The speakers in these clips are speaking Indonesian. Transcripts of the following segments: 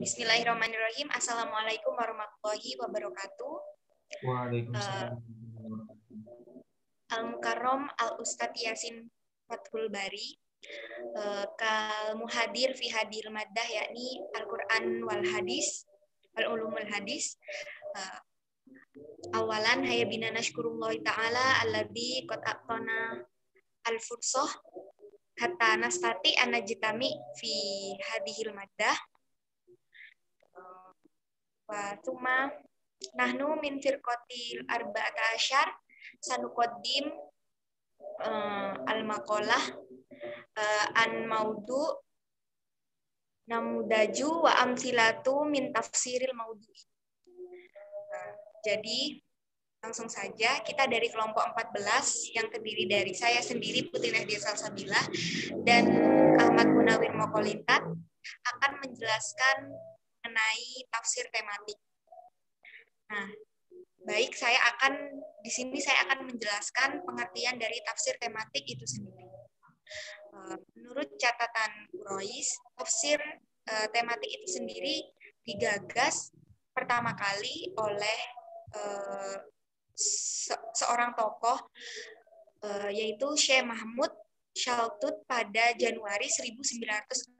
Bismillahirrahmanirrahim. Assalamualaikum warahmatullahi wabarakatuh. Waalaikumsalam. Al-Mukarram Al-Ustadz Yasin Fathul Bari. Kal muhadir fi hadir maddah, yakni Al-Quran wal hadis, wal ulumul hadis. Awalan hayabina nashkurullahi ta'ala alladhi qad aqtana al-fursah hatta nastati anajitami fi hadihil maddah. Wa thumma nahnu min firqatil arba'ata asyar sanuqaddim al-maqalah an maudu namudaju wa amsilatu min tafsiril maudu. Jadi langsung saja, kita dari kelompok 14 yang terdiri dari saya sendiri Putri Nahdia Salsabila dan Ahmad Munawir Mokolintat akan menjelaskan mengenai tafsir tematik. Nah, baik, di sini saya akan menjelaskan pengertian dari tafsir tematik itu sendiri. Menurut catatan Quraisy, tafsir tematik itu sendiri digagas pertama kali oleh seorang tokoh, yaitu Syekh Mahmud Shaltut pada Januari 1960,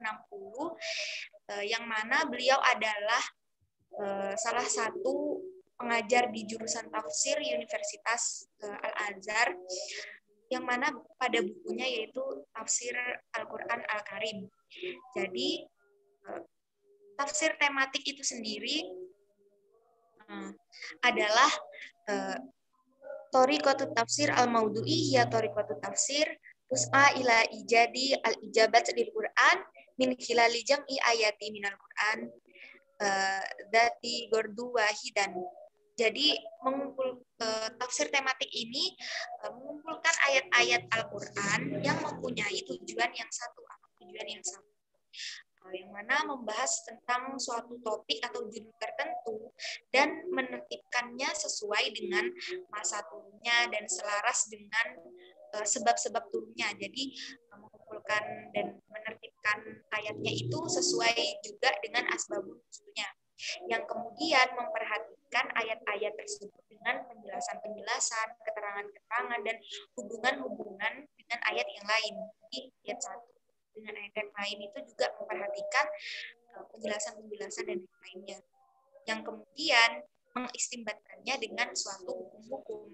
yang mana beliau adalah salah satu pengajar di jurusan tafsir Universitas Al-Azhar, yang mana pada bukunya yaitu Tafsir Al-Quran Al-Karim. Jadi tafsir tematik itu sendiri adalah Thariqatut tafsir al-maudu'i ya thariqatut tafsir tus'a ila ijadi al-ijabat lil Qur'an min khilali jam'i ayati minal Qur'an dati gordu wahidan. Jadi tafsir tematik ini mengumpulkan ayat-ayat Al-Qur'an yang mempunyai tujuan yang satu, yang mana membahas tentang suatu topik atau judul tertentu dan menertibkannya sesuai dengan masa turunnya dan selaras dengan sebab-sebab turunnya. Jadi mengumpulkan dan menertibkan ayatnya itu sesuai juga dengan asbabun nuzulnya, yang kemudian memperhatikan ayat-ayat tersebut dengan penjelasan-penjelasan, keterangan-keterangan, dan hubungan-hubungan dengan ayat yang lain. Jadi ayat 1 dengan ayat yang lain itu juga memperhatikan penjelasan-penjelasan dan lainnya, yang kemudian mengistimbatkannya dengan suatu hukum-hukum.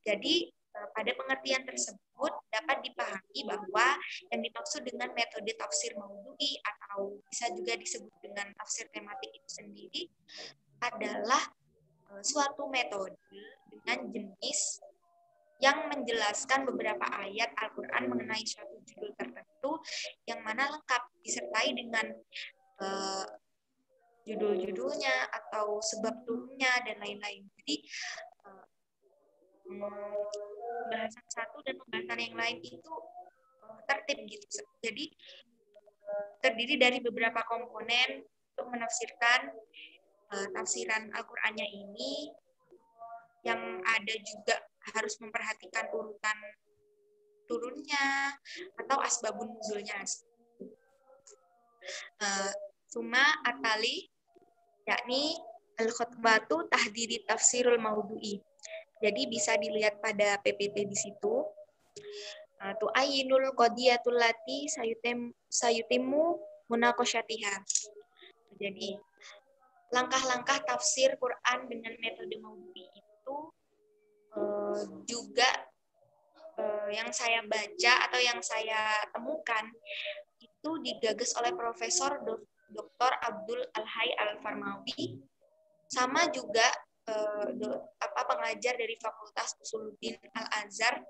Jadi pada pengertian tersebut dapat dipahami bahwa yang dimaksud dengan metode tafsir maudhu'i atau bisa juga disebut dengan tafsir tematik itu sendiri adalah suatu metode dengan jenis yang menjelaskan beberapa ayat Al-Quran mengenai suatu judul tertentu, yang mana lengkap disertai dengan judul-judulnya atau sebab turunnya dan lain-lain. Jadi pembahasan satu dan pembahasan yang lain itu tertib gitu. Jadi terdiri dari beberapa komponen untuk menafsirkan tafsiran Al-Qur'annya ini, yang ada juga harus memperhatikan urutan turunnya atau asbabun nuzulnya. Suma atali, yakni al-khutbatu tahdiri tafsirul maudhu'i. Jadi bisa dilihat pada PPT di situ. Tu'ayyinul qadiyatul lati sayutimu munaqasyatiha. Jadi langkah-langkah tafsir Quran dengan metode maudhu'i itu juga yang saya baca atau yang saya temukan itu digagas oleh Profesor Dr. Abdul Al-Hayy Al-Farmawi, sama juga pengajar dari Fakultas Usuluddin Al-Azhar,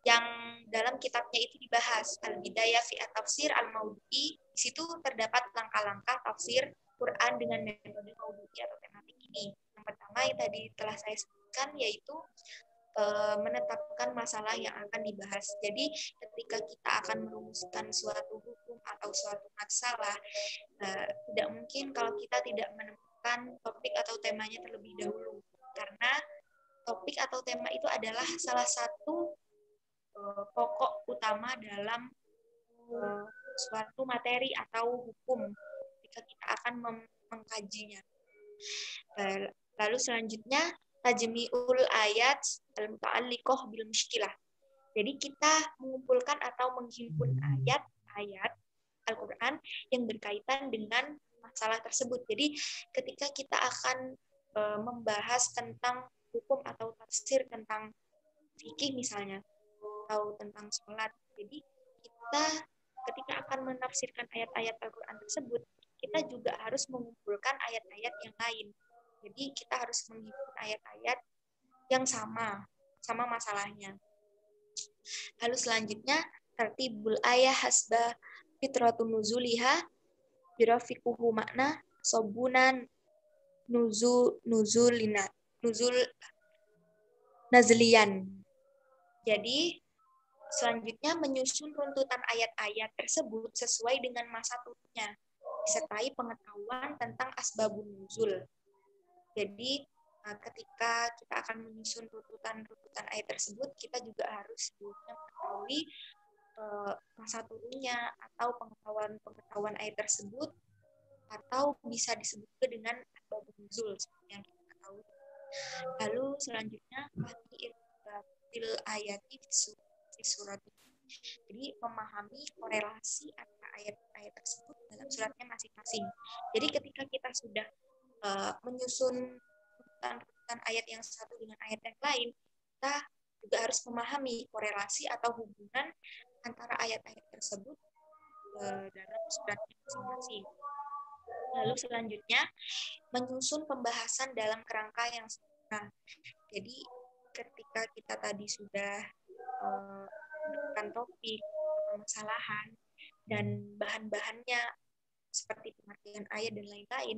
yang dalam kitabnya itu dibahas Al-Bidayah fi At-Tafsir Al-Maudhu'i. Di situ terdapat langkah-langkah tafsir Quran dengan metode maudhu'i atau tematik ini. Yang pertama yang tadi telah saya sebutkan, yaitu menetapkan masalah yang akan dibahas. Jadi ketika kita akan merumuskan suatu hukum atau suatu masalah, tidak mungkin kalau kita tidak menemukan topik atau temanya terlebih dahulu, karena topik atau tema itu adalah salah satu pokok utama dalam suatu materi atau hukum ketika kita akan mengkajinya. Lalu selanjutnya tajmi'ul ayat al-muta'alliqah bil mushkilah. Jadi kita mengumpulkan atau menghimpun ayat-ayat Al-Qur'an yang berkaitan dengan masalah tersebut. Jadi ketika kita akan membahas tentang hukum atau tafsir tentang fikih misalnya atau tentang sholat. Jadi kita ketika akan menafsirkan ayat-ayat Al-Qur'an tersebut, kita juga harus mengumpulkan ayat-ayat yang lain. Jadi kita harus menghimpun ayat-ayat yang sama masalahnya. Lalu selanjutnya tertibul ayah hasba fitratun nuzuliha birafiquhu makna sobunan nuzul nazlian. Jadi selanjutnya menyusun runtutan ayat-ayat tersebut sesuai dengan masa turunnya, disertai pengetahuan tentang asbabun nuzul. Jadi ketika kita akan menyusun runtutan ayat tersebut, kita juga harus mengetahui masa turunnya atau pengetahuan ayat tersebut, atau bisa disebut dengan asbabun nuzul seperti yang kita tahu. Lalu selanjutnya fil ayati fi surat. Jadi memahami korelasi antara ayat-ayat tersebut dalam suratnya masing-masing. Jadi ketika kita sudah menyusun runtutan ayat yang satu dengan ayat yang lain, kita juga harus memahami korelasi atau hubungan antara ayat-ayat tersebut dalam suratnya masing-masing. Lalu selanjutnya menyusun pembahasan dalam kerangka yang sempurna. Jadi ketika kita tadi sudah menemukan topik, permasalahan, dan bahan-bahannya seperti pengertian ayat dan lain-lain,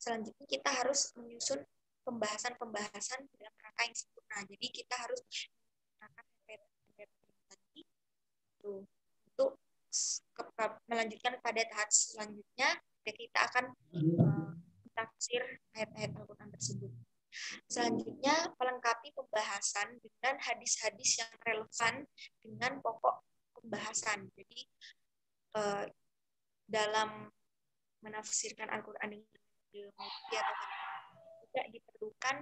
selanjutnya kita harus menyusun pembahasan dalam kerangka yang sempurna. Jadi kita harus menggunakan tadi untuk melanjutkan pada tahap selanjutnya, kita akan tafsir ayat-ayat Al-Quran tersebut. Selanjutnya, melengkapi pembahasan dengan hadis-hadis yang relevan dengan pokok pembahasan. Jadi, dalam menafsirkan Al-Quran dengan juga diperlukan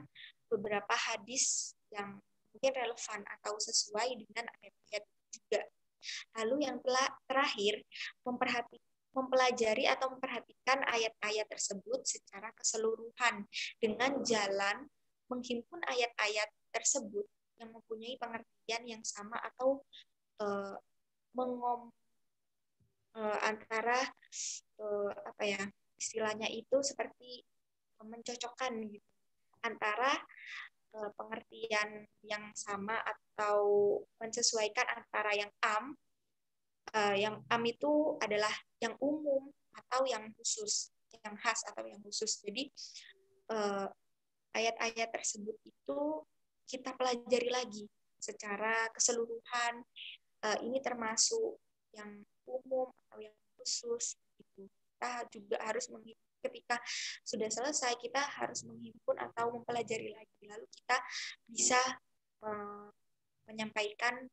beberapa hadis yang mungkin relevan atau sesuai dengan ayat-ayat juga. Lalu yang terakhir, mempelajari atau memperhatikan ayat-ayat tersebut secara keseluruhan dengan jalan menghimpun ayat-ayat tersebut yang mempunyai pengertian yang sama atau antara istilahnya itu seperti mencocokkan gitu antara pengertian yang sama atau menyesuaikan antara yang itu adalah yang umum atau yang khusus, yang khas atau yang khusus. Jadi ayat-ayat tersebut itu kita pelajari lagi secara keseluruhan. Ini termasuk yang umum atau yang khusus. Gitu. Kita juga harus ketika sudah selesai kita harus menghimpun atau mempelajari lagi. Lalu kita bisa menyampaikan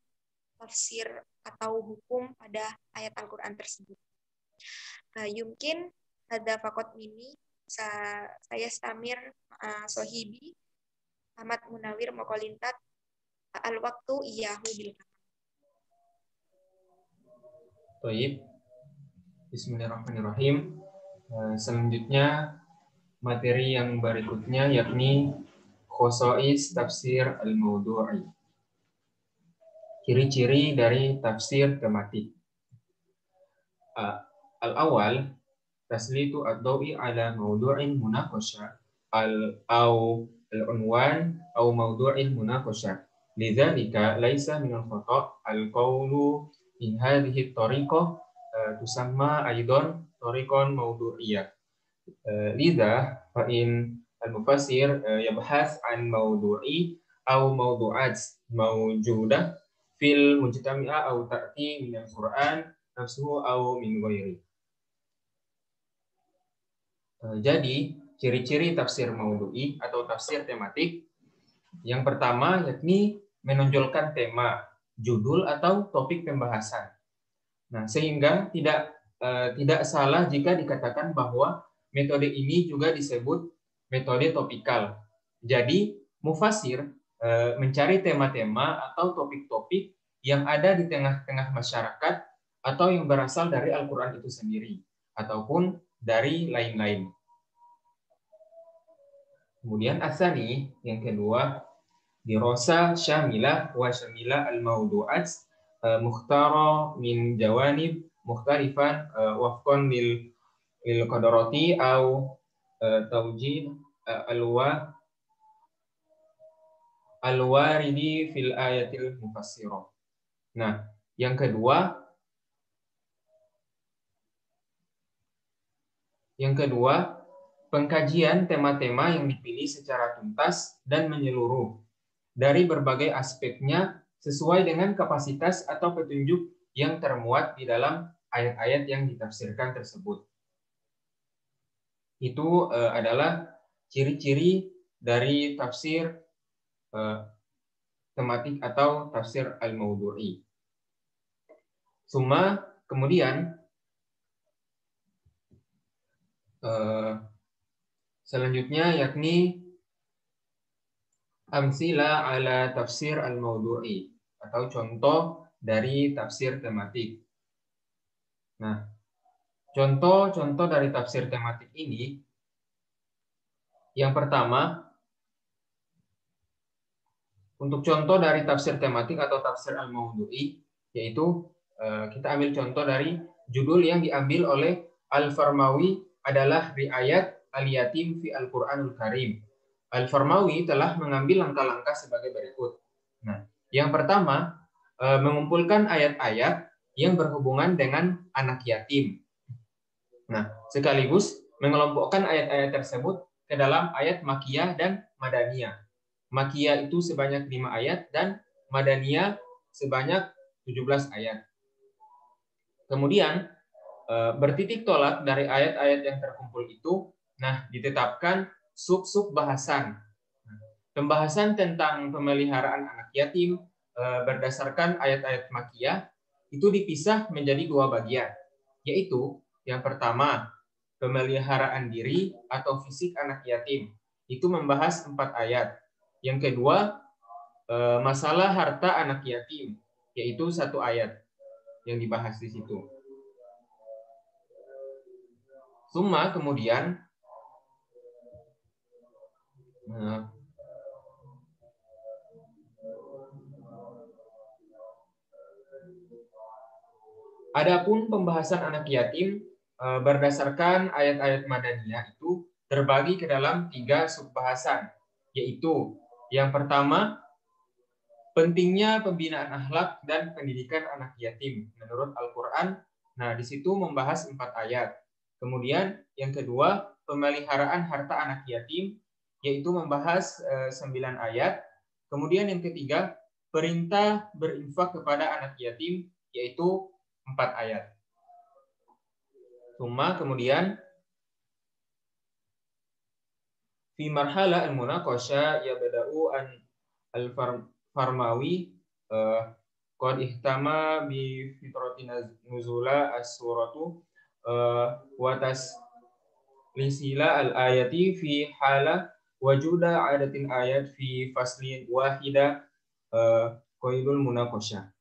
tafsir atau hukum pada ayat Al-Quran tersebut. Yumkin ada fakot mini saya Stamir Sohibi Ahmad Munawir Mokolintat al-waktu iyahu bil. Baik. Bismillahirrahmanirrahim. Selanjutnya materi yang berikutnya yakni khosois tafsir al-mawdu'i. Ciri-ciri dari tafsir tematik. Al-awal, taslitu ad-dawi ala mawdu'in munaqasha au al-unwan au mawdu'in munaqasha. Lidzalika laisa min al-khata' al-qawlu min hadhihi at-tariqah tusamma aidan tariqan mawdu'iyyah. Lidza fa in al-mufassir yabhas an mawdu'i au mawdu'at mawjudah fil mujtami'a au ta'ti min al-Qur'an nafsuhu au min ghairi. Jadi, ciri-ciri tafsir maudhu'i atau tafsir tematik yang pertama yakni menonjolkan tema, judul atau topik pembahasan. Nah, sehingga tidak salah jika dikatakan bahwa metode ini juga disebut metode topikal. Jadi, mufasir mencari tema-tema atau topik-topik yang ada di tengah-tengah masyarakat atau yang berasal dari Al-Quran itu sendiri, ataupun dari lain-lain. Kemudian asani, yang kedua, dirasa syamilah wa syamilah al-mawdu'at mukhtara min jawanib mukhtalifan wafqan lil qadarati au taujid al-waridi fil ayatil mufassirah. Nah, yang kedua, pengkajian tema-tema yang dipilih secara tuntas dan menyeluruh dari berbagai aspeknya sesuai dengan kapasitas atau petunjuk yang termuat di dalam ayat-ayat yang ditafsirkan tersebut. Itu adalah ciri-ciri dari tafsir tematik atau tafsir al-mawdu'i. Kemudian selanjutnya yakni amsila ala tafsir al-mawdu'i atau contoh dari tafsir tematik. Nah, contoh-contoh dari tafsir tematik ini, yang pertama, untuk contoh dari tafsir tematik atau tafsir al-mawdu'i, yaitu kita ambil contoh dari judul yang diambil oleh Al-Farmawi adalah Riayat Al-Yatim fi Al-Quranul Karim. Al-Farmawi telah mengambil langkah-langkah sebagai berikut. Nah, yang pertama, mengumpulkan ayat-ayat yang berhubungan dengan anak yatim. Nah, sekaligus mengelompokkan ayat-ayat tersebut ke dalam ayat Makkiyah dan Madaniyah. Makkiyah itu sebanyak 5 ayat dan Madaniyah sebanyak 17 ayat. Kemudian, bertitik tolak dari ayat-ayat yang terkumpul itu, nah, ditetapkan sub-sub bahasan. Pembahasan tentang pemeliharaan anak yatim berdasarkan ayat-ayat Makkiyah itu dipisah menjadi 2 bagian, yaitu yang pertama, pemeliharaan diri atau fisik anak yatim. Itu membahas 4 ayat. Yang kedua, masalah harta anak yatim, yaitu 1 ayat yang dibahas di situ. Kemudian adapun pembahasan anak yatim berdasarkan ayat-ayat Madaniyah itu terbagi ke dalam 3 subbahasan, yaitu yang pertama, pentingnya pembinaan akhlak dan pendidikan anak yatim menurut Al-Quran. Nah, di situ membahas 4 ayat. Kemudian yang kedua, pemeliharaan harta anak yatim, yaitu membahas 9 ayat. Kemudian yang ketiga, perintah berinfak kepada anak yatim, yaitu 4 ayat. Kemudian fi marhala al-munaqasha yabda'u an al-Farmawi qad ihtama bi fitrati nuzula as-suratu wa taslisila al-ayati fi hala wajuda adatin ayat fi faslin wahida qaidul munaqasha.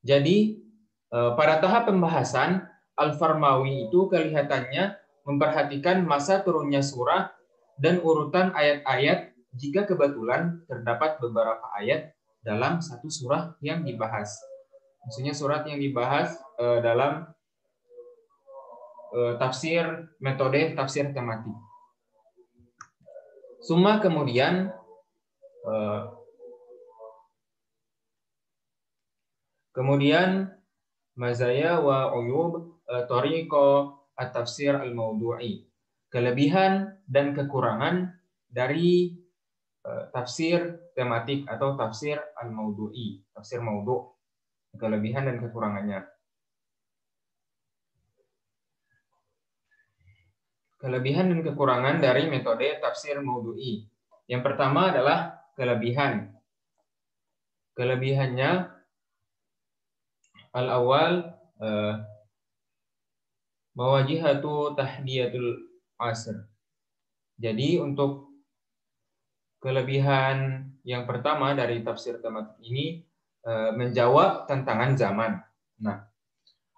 Jadi pada tahap pembahasan, Al-Farmawi itu kelihatannya memperhatikan masa turunnya surah dan urutan ayat-ayat jika kebetulan terdapat beberapa ayat dalam satu surah yang dibahas. Maksudnya surat yang dibahas dalam metode tafsir tematik. Kemudian mazaya wa uyub tariqo at-tafsir al-mawdu'i. Kelebihan dan kekurangan dari tafsir tematik atau tafsir al-mawdu'i, tafsir mawdu'. Kelebihan dan kekurangannya. Kelebihan dan kekurangan dari metode tafsir mawdu'i. Yang pertama adalah kelebihan. Kelebihannya Al-awwal mawajihatu tahdiyatul asr. Jadi untuk kelebihan yang pertama dari tafsir tematik ini menjawab tantangan zaman. Nah,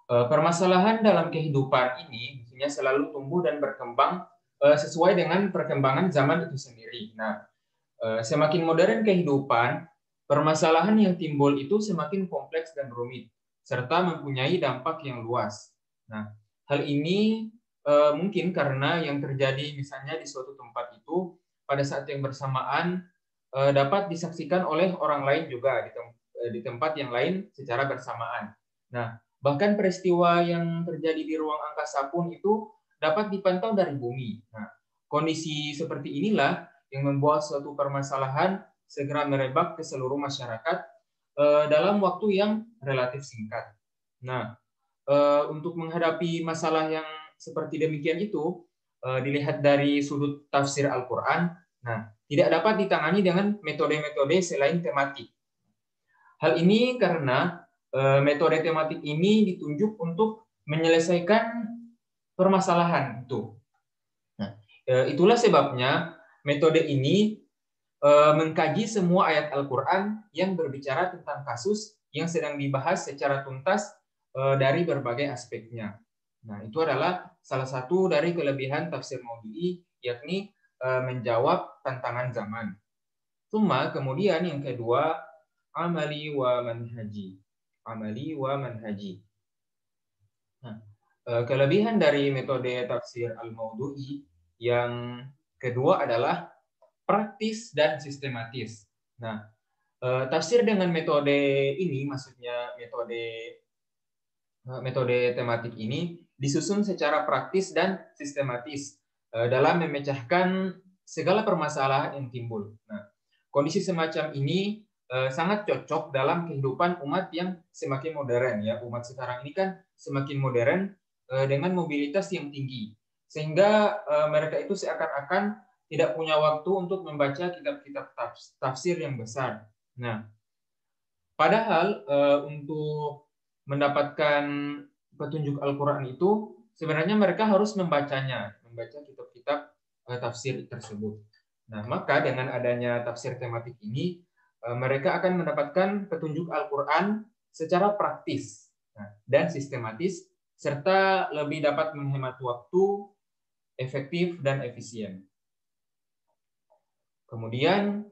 permasalahan dalam kehidupan ini mestinya selalu tumbuh dan berkembang sesuai dengan perkembangan zaman itu sendiri. Nah, semakin modern kehidupan, permasalahan yang timbul itu semakin kompleks dan rumit, serta mempunyai dampak yang luas. Nah, hal ini mungkin karena yang terjadi misalnya di suatu tempat itu pada saat yang bersamaan dapat disaksikan oleh orang lain juga di tempat yang lain secara bersamaan. Nah, bahkan peristiwa yang terjadi di ruang angkasa pun itu dapat dipantau dari bumi. Nah, kondisi seperti inilah yang membuat suatu permasalahan segera merebak ke seluruh masyarakat dalam waktu yang relatif singkat. Nah, untuk menghadapi masalah yang seperti demikian itu, dilihat dari sudut tafsir Al-Quran, nah, tidak dapat ditangani dengan metode-metode selain tematik. Hal ini karena metode tematik ini ditunjuk untuk menyelesaikan permasalahan itu. Nah, itulah sebabnya metode ini mengkaji semua ayat Al-Quran yang berbicara tentang kasus yang sedang dibahas secara tuntas dari berbagai aspeknya. Nah, itu adalah salah satu dari kelebihan tafsir Maududi, yakni menjawab tantangan zaman. Cuma kemudian yang kedua, amali wa manhaji. Amali wa manhaji. Nah, kelebihan dari metode tafsir Al-Maududi yang kedua adalah praktis dan sistematis. Nah, tafsir dengan metode ini, maksudnya metode tematik ini disusun secara praktis dan sistematis dalam memecahkan segala permasalahan yang timbul. Nah, kondisi semacam ini sangat cocok dalam kehidupan umat yang semakin modern ya. Umat sekarang ini kan semakin modern dengan mobilitas yang tinggi, sehingga mereka itu seakan-akan tidak punya waktu untuk membaca kitab-kitab tafsir yang besar. Nah, padahal untuk mendapatkan petunjuk Al-Quran itu sebenarnya mereka harus membaca kitab-kitab tafsir tersebut. Nah, maka dengan adanya tafsir tematik ini, mereka akan mendapatkan petunjuk Al-Quran secara praktis dan sistematis, serta lebih dapat menghemat waktu, efektif, dan efisien. Kemudian,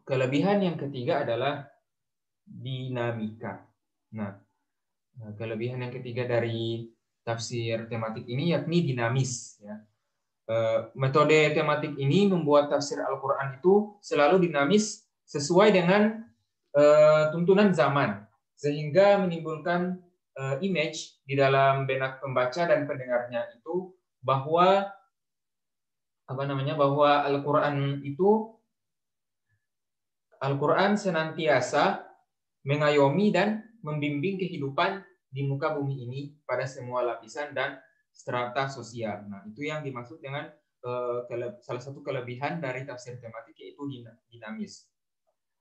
kelebihan yang ketiga adalah dinamika. Nah, kelebihan yang ketiga dari tafsir tematik ini yakni dinamis. Ya. Metode tematik ini membuat tafsir Al-Quran itu selalu dinamis sesuai dengan tuntunan zaman, sehingga menimbulkan image di dalam benak pembaca dan pendengarnya itu bahwa Al-Quran senantiasa mengayomi dan membimbing kehidupan di muka bumi ini pada semua lapisan dan strata sosial. Nah, itu yang dimaksud dengan salah satu kelebihan dari tafsir tematik, yaitu dinamis.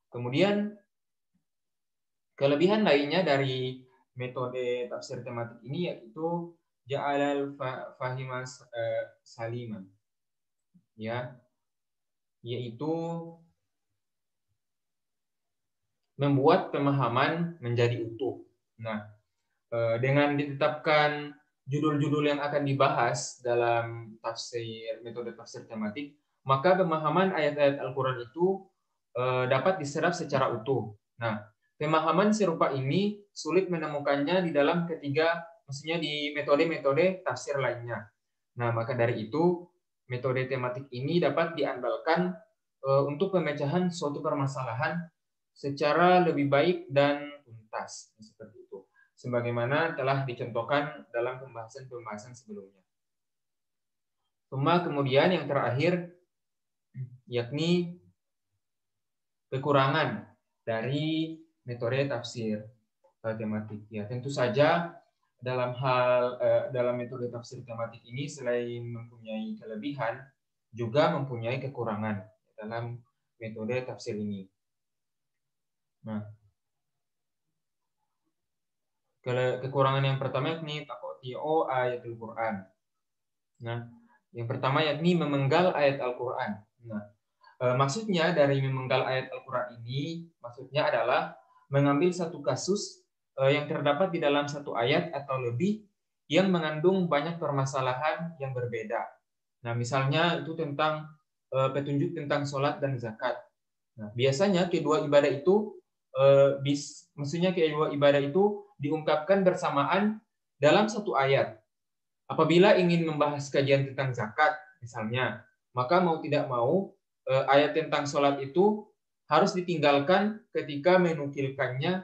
Kemudian kelebihan lainnya dari metode tafsir tematik ini yaitu ja'alal fahimas saliman, ya, yaitu membuat pemahaman menjadi utuh. Nah, dengan ditetapkan judul-judul yang akan dibahas dalam metode tafsir tematik, maka pemahaman ayat-ayat Al-Quran itu dapat diserap secara utuh. Nah, pemahaman serupa ini sulit menemukannya di dalam maksudnya di metode-metode tafsir lainnya. Nah, maka dari itu, metode tematik ini dapat diandalkan untuk pemecahan suatu permasalahan secara lebih baik dan tuntas, seperti itu, sebagaimana telah dicontohkan dalam pembahasan sebelumnya. Kemudian yang terakhir, yakni kekurangan dari metode tafsir tematik. Ya, tentu saja dalam metode tafsir tematik ini selain mempunyai kelebihan, juga mempunyai kekurangan dalam metode tafsir ini. Nah, Kekurangan yang pertama yakni taqti'u ayatul Quran. Nah, yang pertama yakni memenggal ayat Al-Quran. Nah, maksudnya dari memenggal ayat Al-Quran ini, maksudnya adalah mengambil satu kasus yang terdapat di dalam satu ayat atau lebih yang mengandung banyak permasalahan yang berbeda. Nah, misalnya itu tentang petunjuk tentang sholat dan zakat. Nah, biasanya kedua ibadah itu maksudnya kedua ibadah itu diungkapkan bersamaan dalam satu ayat. Apabila ingin membahas kajian tentang zakat, misalnya, maka mau tidak mau ayat tentang sholat itu harus ditinggalkan ketika menukilkannya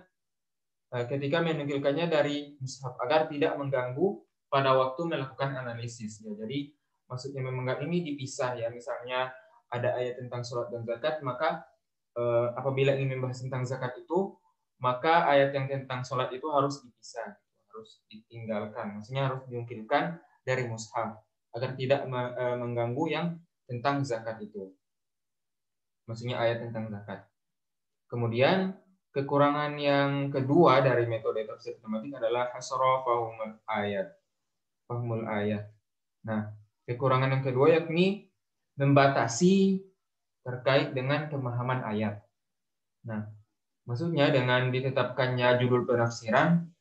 dari mushaf agar tidak mengganggu pada waktu melakukan analisis. Ya, jadi maksudnya memang ini dipisah ya. Misalnya ada ayat tentang sholat dan zakat, maka apabila ingin membahas tentang zakat itu, maka ayat yang tentang sholat itu harus dipisah, harus ditinggalkan. Maksudnya harus diungkilkan dari mushaf agar tidak mengganggu yang tentang zakat itu. Maksudnya ayat tentang zakat. Kemudian kekurangan yang kedua dari metode tafsir tematik adalah hasra fahumul ayat. Fahmul ayat. Nah, kekurangan yang kedua yakni membatasi terkait dengan pemahaman ayat. Nah, maksudnya dengan ditetapkannya judul penafsiran,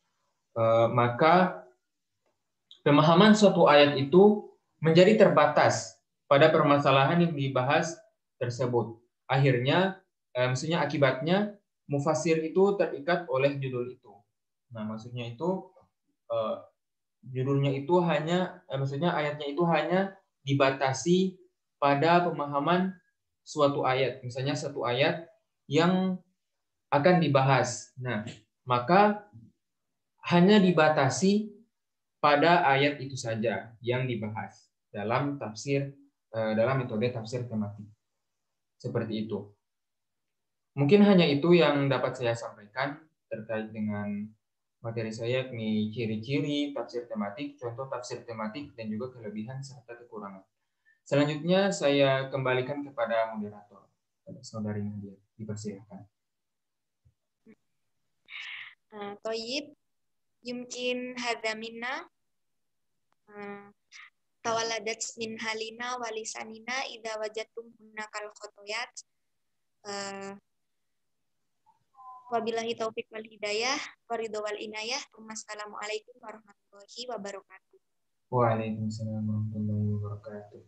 maka pemahaman suatu ayat itu menjadi terbatas pada permasalahan yang dibahas tersebut. Akhirnya, maksudnya akibatnya, mufasir itu terikat oleh judul itu. Nah, maksudnya itu, judulnya itu maksudnya ayatnya itu hanya dibatasi pada pemahaman suatu ayat. Misalnya satu ayat yang akan dibahas. Nah, maka hanya dibatasi pada ayat itu saja yang dibahas dalam metode tafsir tematik. Seperti itu. Mungkin hanya itu yang dapat saya sampaikan terkait dengan materi saya, yakni ciri-ciri tafsir tematik, contoh tafsir tematik, dan juga kelebihan serta kekurangan. Selanjutnya saya kembalikan kepada moderator, saudari Nadia, dipersilakan. Toyib, yumkin hadza minna tawaladat min halina walisanina idza wajadtum hunakal khotoyat. Wabillahi taufik wal hidayah, waridho wal inayah. Wassalamualaikum warahmatullahi wabarakatuh. Waalaikumsalam warahmatullahi wabarakatuh.